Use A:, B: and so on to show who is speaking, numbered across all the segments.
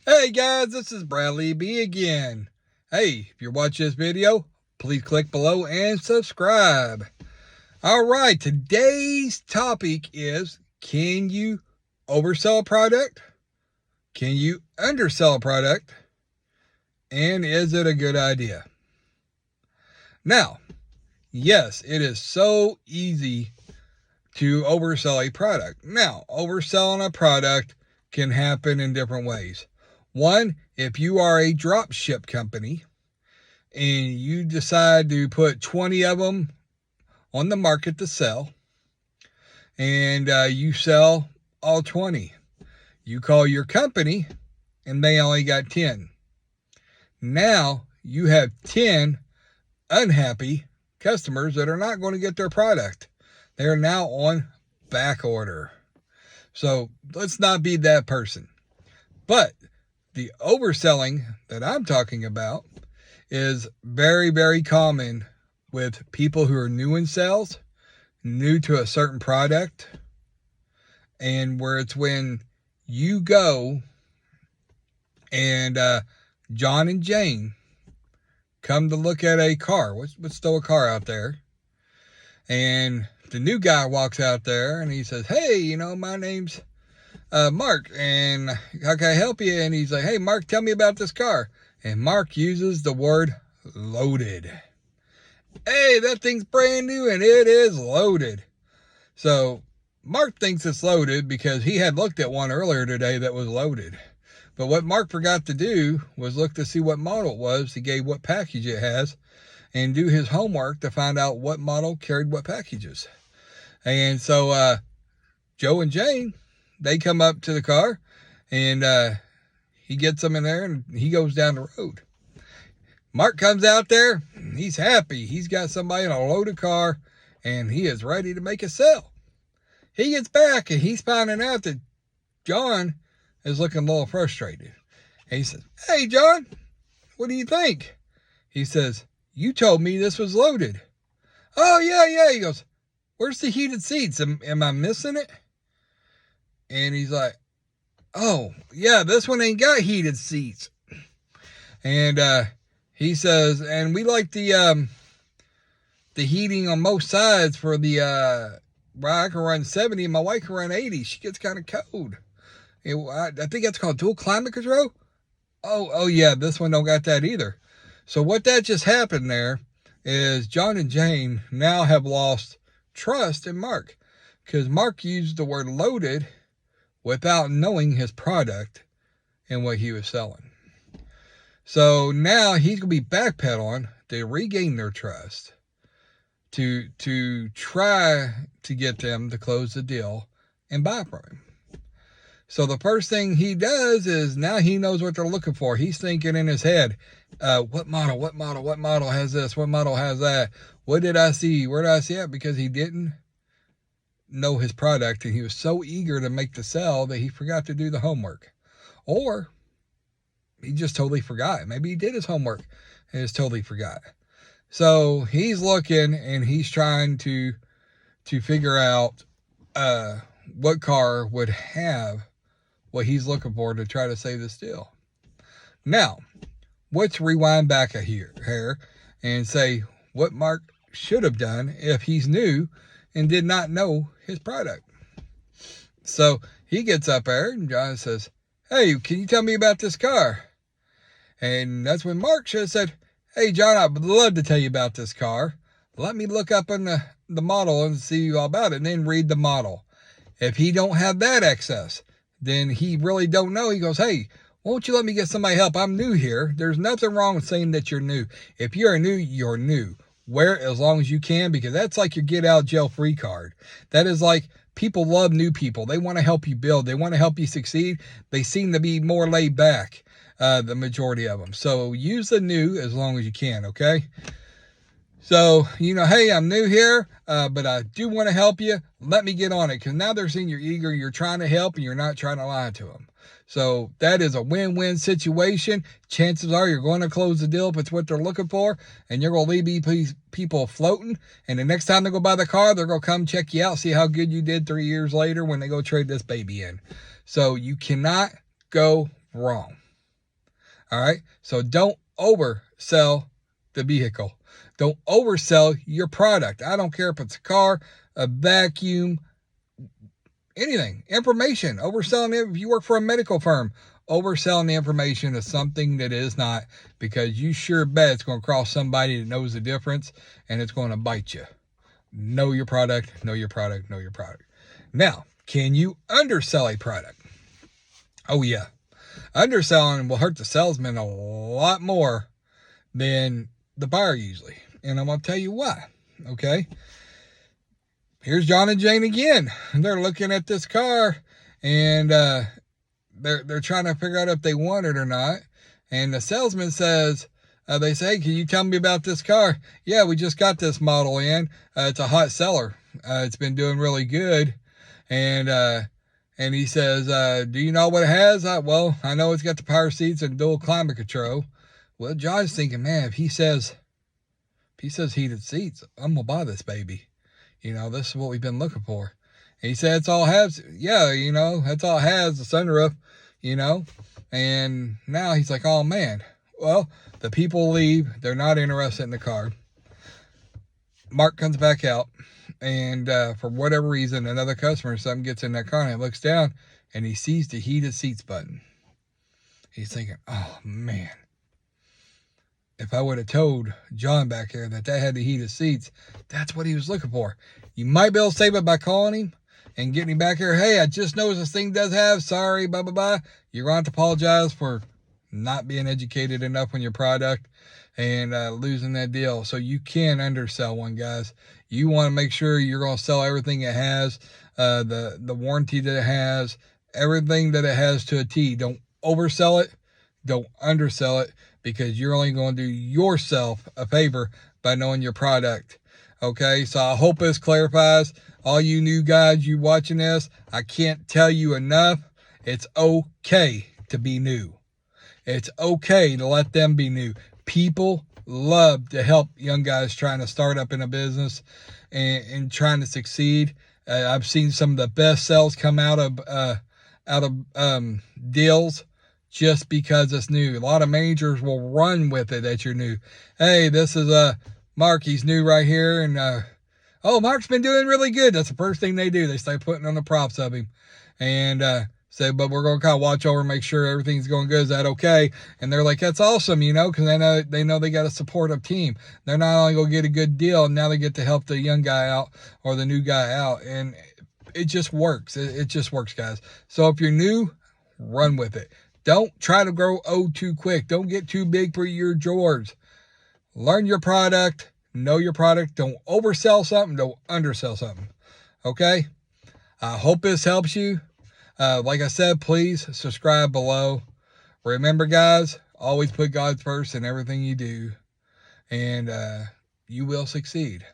A: Hey guys, this is Bradley B again. Hey, if you're watching this video, please click below and subscribe. All right, today's topic is, can you oversell a product? Can you undersell a product? And is it a good idea? Now, yes, it is so easy to oversell a product. Now, overselling a product can happen in different ways. One, if you are a drop ship company and you decide to put 20 of them on the market to sell, and you sell all 20. You call your company and they only got 10. Now you have 10 unhappy customers that are not going to get their product. They are now on back order. So let's not be that person. But the overselling that I'm talking about is very, very common with people who are new in sales, new to a certain product, and where it's when you go and John and Jane come to look at a car. What's still a car out there? And the new guy walks out there and he says, hey, my name's Mark, and how can I help you? And he's like, hey, Mark, tell me about this car. And Mark uses the word loaded. Hey, that thing's brand new and it is loaded. So Mark thinks it's loaded because he had looked at one earlier today that was loaded. But what Mark forgot to do was look to see what model it was, to gauge what package it has, and do his homework to find out what model carried what packages. And so Joe and Jane, they come up to the car, and he gets them in there, and he goes down the road. Mark comes out there. He's happy. He's got somebody in a loaded car, and he is ready to make a sale. He gets back, and he's finding out that John is looking a little frustrated. And he says, hey, John, what do you think? He says, you told me this was loaded. Oh, yeah. He goes, where's the heated seats? Am I missing it? And he's like, oh, yeah, this one ain't got heated seats. And he says, and we like the heating on both sides for the, well, I can run 70 and my wife can run 80. She gets kind of cold. I think that's called dual climate control. Oh yeah, this one don't got that either. So what that just happened there is John and Jane now have lost trust in Mark, because Mark used the word loaded without knowing his product and what he was selling. So now he's going to be backpedaling to regain their trust, to try to get them to close the deal and buy from him. So the first thing he does is, now he knows what they're looking for. He's thinking in his head, what model has this? What model has that? What did I see? Where did I see it? Because he didn't know his product, and he was so eager to make the sell that he forgot to do the homework. Or he just totally forgot. Maybe he did his homework and just totally forgot. So he's looking, and he's trying to figure out what car would have what he's looking for to try to save this deal. Now, let's rewind back here and say what Mark should have done if he's new and did not know his product. So he gets up there, and John says, hey, can you tell me about this car? And that's when Mark should have said, hey, John, I would love to tell you about this car. Let me look up on the model and see all about it, and then read the model. If he don't have that access, then he really don't know. He goes, hey, won't you let me get somebody help? I'm new here. There's nothing wrong with saying that you're new. If you're new, you're new. Wear it as long as you can, because that's like your get out jail free card. That is like, people love new people. They want to help you build. They want to help you succeed. They seem to be more laid back, the majority of them. So use the new as long as you can, okay? So, hey, I'm new here, but I do want to help you. Let me get on it, because now they're seeing you're eager, you're trying to help, and you're not trying to lie to them. So that is a win-win situation. Chances are you're going to close the deal if it's what they're looking for, and you're going to leave these people floating. And the next time they go buy the car, they're going to come check you out, see how good you did 3 years later when they go trade this baby in. So you cannot go wrong. All right. So don't oversell the vehicle. Don't oversell your product. I don't care if it's a car, a vacuum, anything, information. Overselling it. If you work for a medical firm, overselling the information is something that is not, because you sure bet it's going to cross somebody that knows the difference, and it's going to bite you. Know your product, know your product, know your product. Now, can you undersell a product? Oh, yeah. Underselling will hurt the salesman a lot more than the buyer usually. And I'm going to tell you why. Okay. Here's John and Jane again. They're looking at this car, and they're trying to figure out if they want it or not. And the salesman says, they say, can you tell me about this car? Yeah, we just got this model in. It's a hot seller. It's been doing really good. And he says, do you know what it has? Well, I know it's got the power seats and dual climate control. Well, John's thinking, man, if he says heated seats, I'm going to buy this baby. This is what we've been looking for. And he said, it's all it has. Yeah, that's all it has, the sunroof, And now he's like, oh, man. Well, the people leave. They're not interested in the car. Mark comes back out. And for whatever reason, another customer or something gets in that car, and he looks down, and he sees the heated seats button. He's thinking, oh, man. If I would have told John back here that had the heated seats, that's what he was looking for. You might be able to save it by calling him and getting him back here. Hey, I just noticed this thing does have, sorry, blah, blah, blah. You're going to have to apologize for not being educated enough on your product and losing that deal. So you can undersell one, guys. You want to make sure you're going to sell everything it has, the warranty that it has, everything that it has to a T. Don't oversell it. Don't undersell it, because you're only going to do yourself a favor by knowing your product. Okay, so I hope this clarifies. All you new guys, you watching this, I can't tell you enough. It's okay to be new. It's okay to let them be new. People love to help young guys trying to start up in a business and trying to succeed. I've seen some of the best sales come out of deals just because it's new. A lot of managers will run with it that you're new. Hey, this is Mark. He's new right here. And, oh, Mark's been doing really good. That's the first thing they do. They start putting on the props of him and say, but we're going to kind of watch over and make sure everything's going good. Is that okay? And they're like, that's awesome, because they know they got a supportive team. They're not only going to get a good deal, now they get to help the young guy out or the new guy out. And it just works. It just works, guys. So if you're new, run with it. Don't try to grow too quick. Don't get too big for your drawers. Learn your product. Know your product. Don't oversell something. Don't undersell something. Okay? I hope this helps you. Like I said, please subscribe below. Remember, guys, always put God first in everything you do. And you will succeed.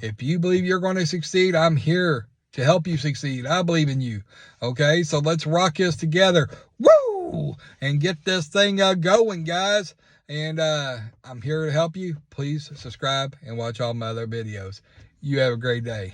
A: If you believe you're going to succeed, I'm here to help you succeed. I believe in you. Okay? So let's rock this together. Woo! And get this thing going, guys. And I'm here to help you. Please subscribe and watch all my other videos. You have a great day.